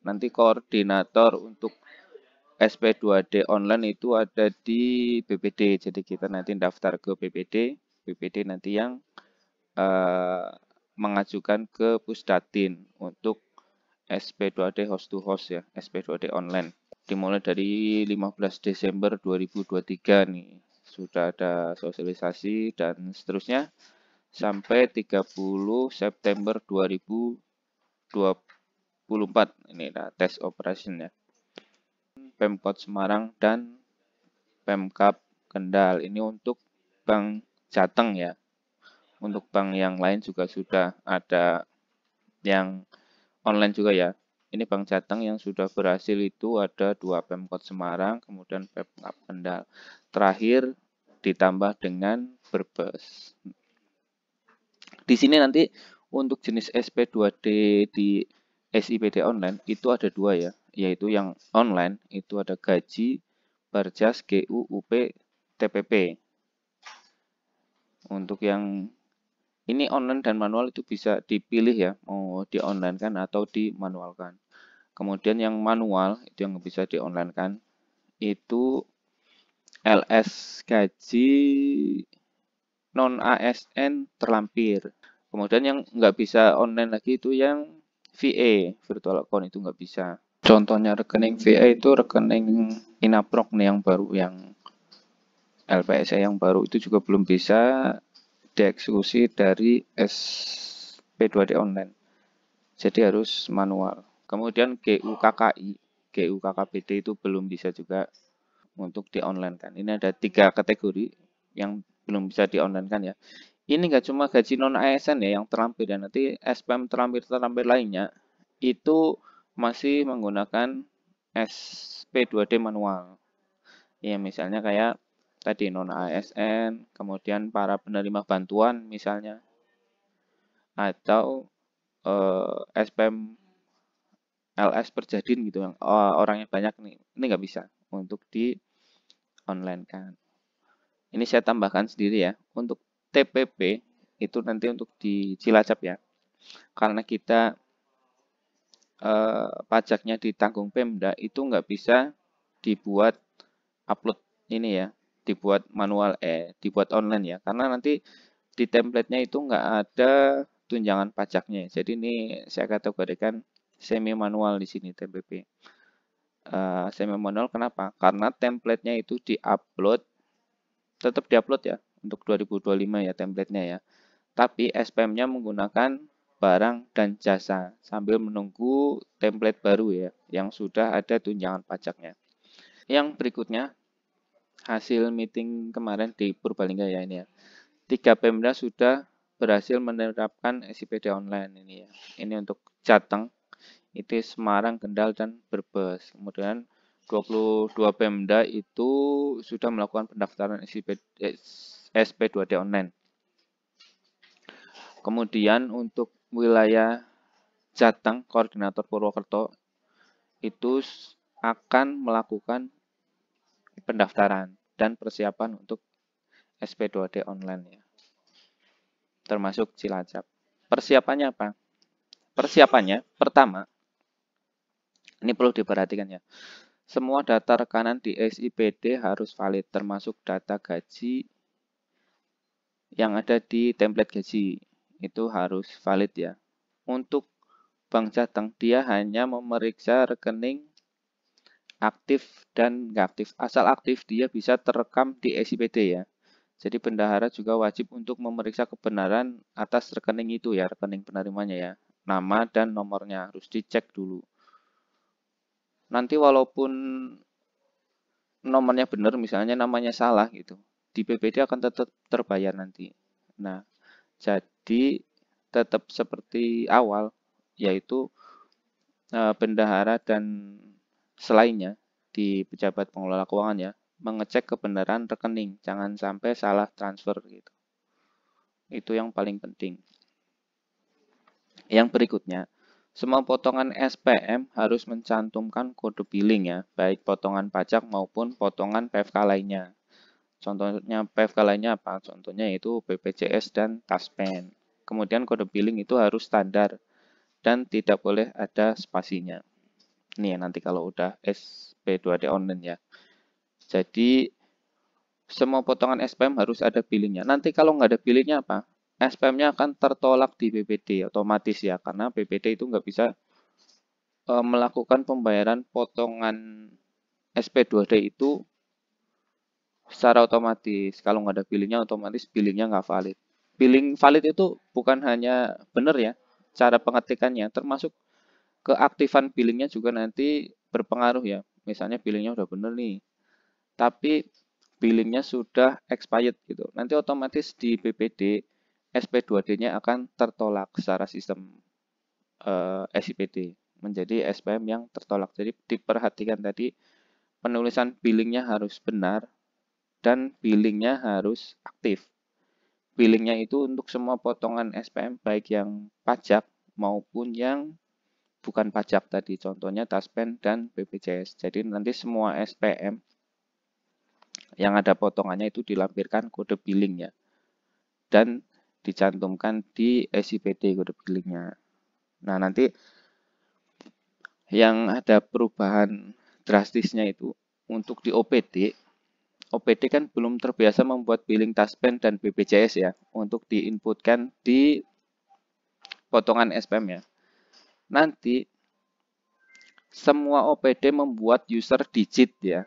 Nanti koordinator untuk SP2D online itu ada di BPD. Jadi kita nanti daftar ke BPD, BPD nanti yang mengajukan ke Pusdatin untuk SP2D host to host ya, SP2D online. Dimulai dari 15 Desember 2023 nih. Sudah ada sosialisasi dan seterusnya sampai 30 September 2024. Ini tes operation ya. Pemkot Semarang dan Pemkab Kendal. Ini untuk Bank Jateng ya. Untuk bank yang lain juga sudah ada yang online juga ya. Ini Bank Jateng yang sudah berhasil itu ada 2 Pemkot Semarang, kemudian Pemkab Kendal. Terakhir ditambah dengan Brebes. Di sini nanti untuk jenis SP2D di SIPD online itu ada 2 ya, yaitu yang online itu ada gaji, Barjas, GU, UP, TPP. Untuk yang ini online dan manual itu bisa dipilih ya, mau di online kan atau di manualkan. Kemudian yang manual itu yang bisa di online kan, itu LS gaji non ASN terlampir. Kemudian yang nggak bisa online lagi itu yang VA, virtual account itu nggak bisa. Contohnya rekening VA itu rekening Inaprok nih yang baru, yang LPSA yang baru itu juga belum bisa dieksekusi dari SP2D online. Jadi harus manual. Kemudian GUKKI, GUKKBD itu belum bisa juga untuk di online kan. Ini ada 3 kategori yang belum bisa di online kan ya. Ini nggak cuma gaji non ASN ya yang terlampir ya, nanti SPM terlampir lainnya itu masih menggunakan SP2D manual. Ya misalnya kayak tadi non ASN, kemudian para penerima bantuan misalnya, atau SPM LS Perjadin gitu yang orangnya banyak nih, ini nggak bisa untuk di online kan. Ini saya tambahkan sendiri ya, untuk TPP itu nanti untuk di Cilacap ya, karena kita pajaknya ditanggung Pemda itu nggak bisa dibuat upload ini ya, dibuat manual dibuat online ya, karena nanti di template-nya itu nggak ada tunjangan pajaknya. Jadi ini saya kategorikan semi manual di sini TPP. Semi manual kenapa? Karena template-nya itu diupload, tetap diupload ya untuk 2025 ya template-nya ya. Tapi SPM-nya menggunakan barang dan jasa sambil menunggu template baru ya yang sudah ada tunjangan pajaknya. Yang berikutnya hasil meeting kemarin di Purbalingga ya ini ya. 3 Pemda sudah berhasil menerapkan SIPD online ini ya. Ini untuk Jateng, itu Semarang, Kendal dan Brebes. Kemudian 22 Pemda itu sudah melakukan pendaftaran SP2D online. Kemudian untuk wilayah Jateng, koordinator Purwokerto itu akan melakukan pendaftaran dan persiapan untuk SP2D online ya, termasuk Cilacap. Persiapannya apa? Persiapannya pertama, ini perlu diperhatikan ya, semua data rekanan di SIPD harus valid, termasuk data gaji yang ada di template gaji, itu harus valid ya. Untuk Bank Jateng, dia hanya memeriksa rekening aktif dan nggak aktif. Asal aktif, dia bisa terekam di SIPD ya. Jadi bendahara juga wajib untuk memeriksa kebenaran atas rekening itu ya, rekening penerimanya ya. Nama dan nomornya harus dicek dulu. Nanti walaupun nomornya benar, misalnya namanya salah gitu, di BPD akan tetap terbayar nanti. Nah, jadi tetap seperti awal, yaitu bendahara dan selainnya di pejabat pengelola keuangan ya, mengecek kebenaran rekening, jangan sampai salah transfer gitu. Itu yang paling penting. Yang berikutnya, semua potongan SPM harus mencantumkan kode billing ya, baik potongan pajak maupun potongan PFK lainnya. Contohnya PFK lainnya apa? Contohnya itu BPJS dan Taspen. Kemudian kode billing itu harus standar dan tidak boleh ada spasinya. Nih nanti kalau udah SP2D online ya. Jadi semua potongan SPM harus ada billingnya. Nanti kalau nggak ada billingnya apa? SPM-nya akan tertolak di BPD otomatis ya, karena BPD itu nggak bisa melakukan pembayaran potongan SP2D itu secara otomatis. Kalau nggak ada billingnya, otomatis billingnya nggak valid. Billing valid itu bukan hanya benar ya, cara pengetikannya, termasuk keaktifan billingnya juga nanti berpengaruh ya. Misalnya billingnya udah benar nih, tapi billingnya sudah expired gitu. Nanti otomatis di BPD SP2D-nya akan tertolak secara sistem SIPD menjadi SPM yang tertolak. Jadi diperhatikan tadi penulisan billingnya harus benar dan billingnya harus aktif. Billingnya itu untuk semua potongan SPM baik yang pajak maupun yang bukan pajak tadi. Contohnya Taspen dan BPJS. Jadi nanti semua SPM yang ada potongannya itu dilampirkan kode billingnya dan dicantumkan di SIPD kode billingnya. Nah, nanti yang ada perubahan drastisnya itu untuk di OPD. OPD kan belum terbiasa membuat billing Taspen dan BPJS ya untuk diinputkan di potongan SPM ya. Nanti semua OPD membuat user digit ya.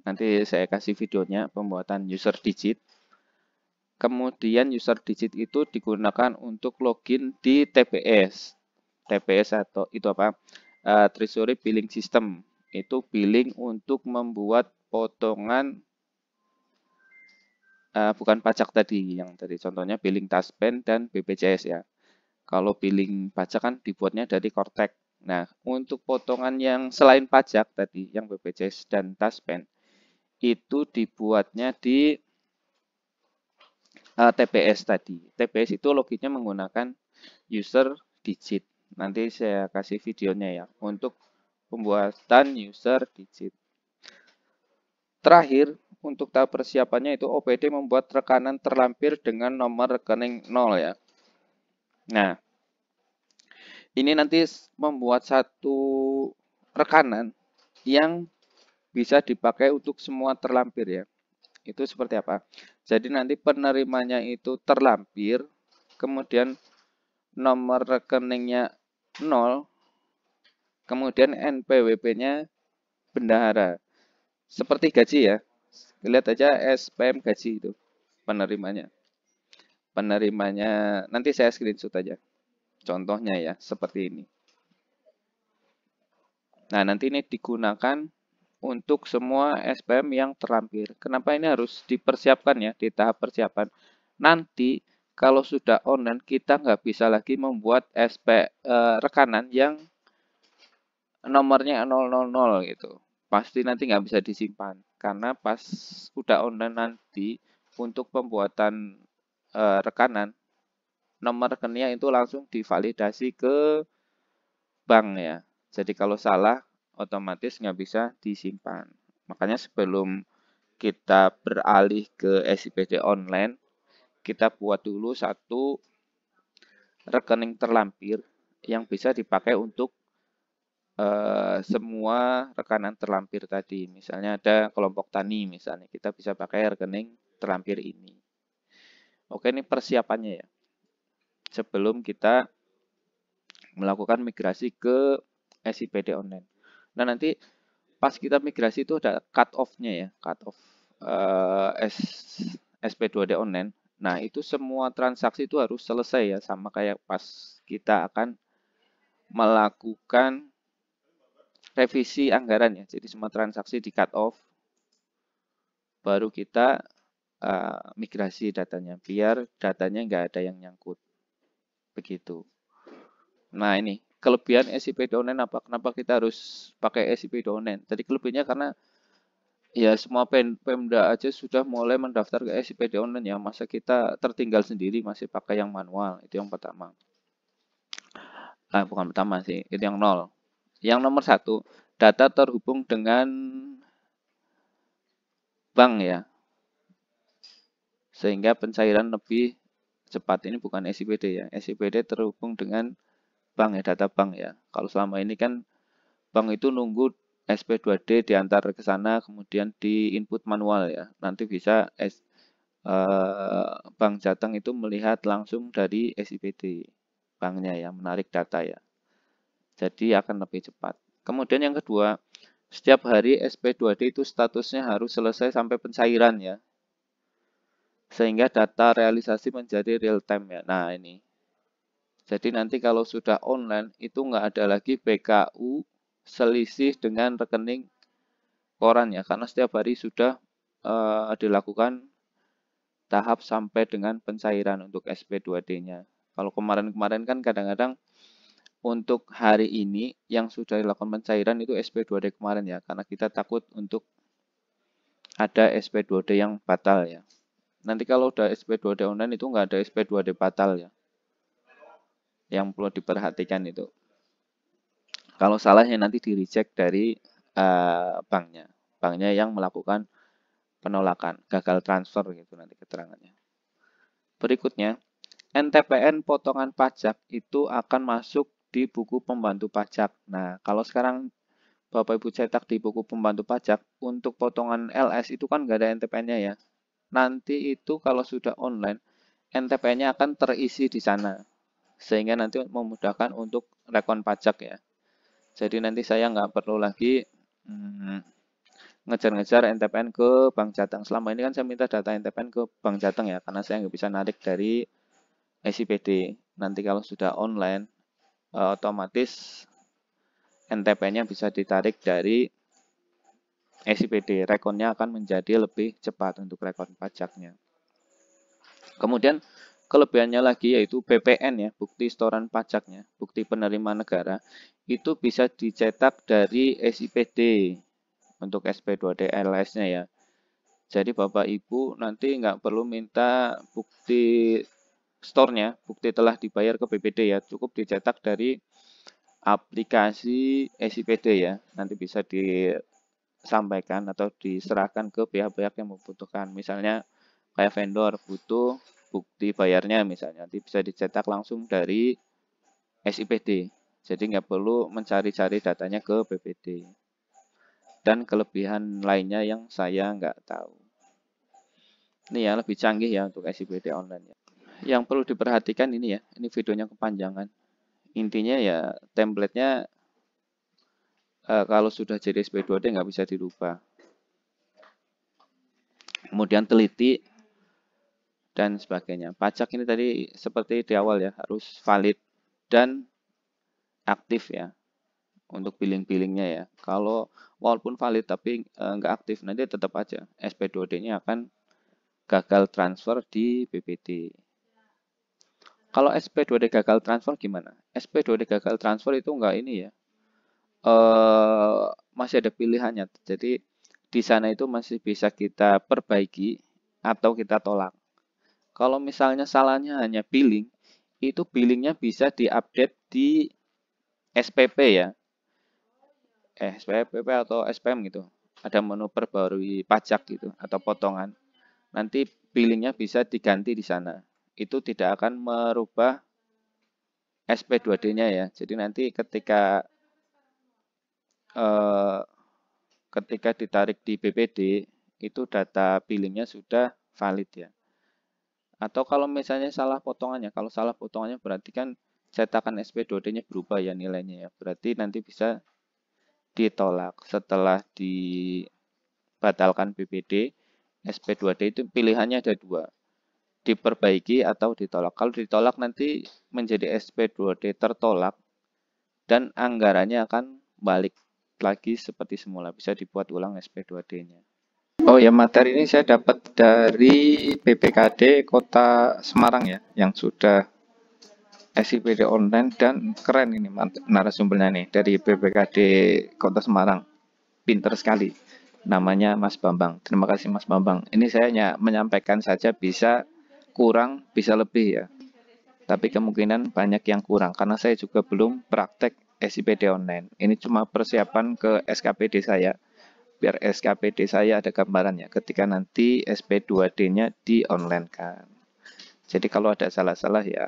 Nanti saya kasih videonya pembuatan user digit. Kemudian user digit itu digunakan untuk login di TPS. TPS atau itu apa? Treasury Billing System. Itu billing untuk membuat potongan bukan pajak tadi, yang tadi contohnya billing Taspen dan BPJS ya. Kalau billing pajak kan dibuatnya dari Kortek. Nah, untuk potongan yang selain pajak tadi, yang BPJS dan Taspen, itu dibuatnya di TPS tadi. TPS itu loginnya menggunakan user digit. Nanti saya kasih videonya ya untuk pembuatan user digit. Terakhir, untuk tahap persiapannya itu OPD membuat rekanan terlampir dengan nomor rekening 0 ya. Nah, ini nanti membuat satu rekanan yang bisa dipakai untuk semua terlampir ya. Itu seperti apa? Jadi nanti penerimanya itu terlampir, kemudian nomor rekeningnya 0, kemudian NPWP-nya bendahara. Seperti gaji ya. Lihat aja SPM gaji itu penerimanya. Penerimanya nanti saya screenshot aja. Contohnya ya, seperti ini. Nah, nanti ini digunakan untuk semua SPM yang terlampir. Kenapa ini harus dipersiapkan ya, di tahap persiapan? Nanti kalau sudah online, kita nggak bisa lagi membuat rekanan yang nomornya 000 gitu. Pasti nanti nggak bisa disimpan. Karena pas udah online nanti, untuk pembuatan rekanan, nomor rekeningnya itu langsung divalidasi ke bank ya. Jadi kalau salah, otomatis nggak bisa disimpan. Makanya sebelum kita beralih ke SIPD online, kita buat dulu satu rekening terlampir yang bisa dipakai untuk semua rekanan terlampir tadi. Misalnya ada kelompok tani, misalnya kita bisa pakai rekening terlampir ini. Oke, ini persiapannya ya. Sebelum kita melakukan migrasi ke SIPD online. Nah, nanti pas kita migrasi itu ada cut off-nya ya, cut off SP2D online. Nah, itu semua transaksi itu harus selesai ya, sama kayak pas kita akan melakukan revisi anggaran ya. Jadi semua transaksi di cut off, baru kita migrasi datanya, biar datanya nggak ada yang nyangkut. Begitu. Nah, ini kelebihan SIPD online apa? Kenapa kita harus pakai SIPD online? Tadi kelebihannya karena ya semua Pemda aja sudah mulai mendaftar ke SIPD online ya. Masa kita tertinggal sendiri masih pakai yang manual. Itu yang pertama. Bukan pertama sih, itu yang 0. Yang nomor 1, data terhubung dengan bank ya. Sehingga pencairan lebih cepat. Ini bukan SIPD ya. SIPD terhubung dengan bank ya, data bank ya. Kalau selama ini kan bank itu nunggu SP2D diantar ke sana, kemudian di input manual ya. Nanti bisa Bank Jateng itu melihat langsung dari SIPD banknya ya, menarik data ya. Jadi akan lebih cepat. Kemudian yang kedua, setiap hari SP2D itu statusnya harus selesai sampai pencairan ya. Sehingga data realisasi menjadi real time ya. Nah ini. Jadi nanti kalau sudah online itu nggak ada lagi BKU selisih dengan rekening koran ya. Karena setiap hari sudah dilakukan tahap sampai dengan pencairan untuk SP2D-nya. Kalau kemarin-kemarin kan kadang-kadang untuk hari ini yang sudah dilakukan pencairan itu SP2D kemarin ya, karena kita takut untuk ada SP2D yang batal ya. Nanti kalau udah SP2D online itu nggak ada SP2D batal ya. Yang perlu diperhatikan itu. Kalau salah ya nanti di reject dari banknya. Banknya yang melakukan penolakan, gagal transfer gitu nanti keterangannya. Berikutnya, NTPN potongan pajak itu akan masuk di buku pembantu pajak. Nah, kalau sekarang Bapak Ibu cetak di buku pembantu pajak, untuk potongan LS itu kan nggak ada NTPN-nya ya. Nanti itu kalau sudah online, NTPN-nya akan terisi di sana. Sehingga nanti memudahkan untuk rekon pajak ya. Jadi nanti saya nggak perlu lagi ngejar-ngejar NTPN ke Bank Jateng. Selama ini kan saya minta data NTPN ke Bank Jateng ya, karena saya nggak bisa narik dari SIPD. Nanti kalau sudah online, otomatis NTPN-nya bisa ditarik dari SIPD. Rekonnya akan menjadi lebih cepat untuk rekon pajaknya. Kemudian kelebihannya lagi yaitu BPN ya, bukti setoran pajaknya, bukti penerimaan negara, itu bisa dicetak dari SIPD untuk SP2D LS-nya ya. Jadi Bapak Ibu nanti nggak perlu minta bukti store-nya, bukti telah dibayar ke BPD ya, cukup dicetak dari aplikasi SIPD ya. Nanti bisa disampaikan atau diserahkan ke pihak-pihak yang membutuhkan. Misalnya kayak vendor butuh bukti bayarnya misalnya, nanti bisa dicetak langsung dari SIPD. Jadi nggak perlu mencari-cari datanya ke BPD. Dan kelebihan lainnya yang saya nggak tahu. Ini ya lebih canggih ya untuk SIPD online ya. Yang perlu diperhatikan ini ya, ini videonya kepanjangan. Intinya ya template-nya kalau sudah jadi SP2D nggak bisa dirubah. Kemudian teliti dan sebagainya. Pajak ini tadi seperti di awal ya, harus valid dan aktif ya untuk billing-billingnya ya. Kalau walaupun valid tapi nggak aktif, nanti tetap aja SP2D-nya akan gagal transfer di BPD. Kalau SP2D gagal transfer gimana? SP2D gagal transfer itu nggak ini ya, masih ada pilihannya. Jadi di sana itu masih bisa kita perbaiki atau kita tolak. Kalau misalnya salahnya hanya billing, itu billingnya bisa diupdate di SPP ya. SPP atau SPM gitu. Ada menu perbarui pajak gitu atau potongan. Nanti billingnya bisa diganti di sana. Itu tidak akan merubah SP2D-nya ya. Jadi nanti ketika ditarik di BPD itu data billingnya sudah valid ya. Atau kalau misalnya salah potongannya, kalau salah potongannya berarti kan cetakan SP2D-nya berubah ya nilainya ya. Berarti nanti bisa ditolak setelah dibatalkan BPD. SP2D itu pilihannya ada dua, diperbaiki atau ditolak. Kalau ditolak nanti menjadi SP2D tertolak dan anggarannya akan balik lagi seperti semula, bisa dibuat ulang SP2D-nya. Oh ya, materi ini saya dapat dari BPKD Kota Semarang ya, yang sudah SIPD online dan keren ini narasumbernya nih dari BPKD Kota Semarang. Pinter sekali. Namanya Mas Bambang. Terima kasih Mas Bambang. Ini saya hanya menyampaikan saja, bisa kurang, bisa lebih ya. Tapi kemungkinan banyak yang kurang karena saya juga belum praktek SIPD online. Ini cuma persiapan ke SKPD saya. Biar SKPD saya ada gambarannya ketika nanti SP2D-nya di-online-kan. Jadi kalau ada salah-salah ya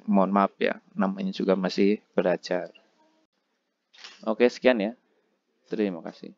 mohon maaf ya, namanya juga masih belajar. Oke, sekian ya. Terima kasih.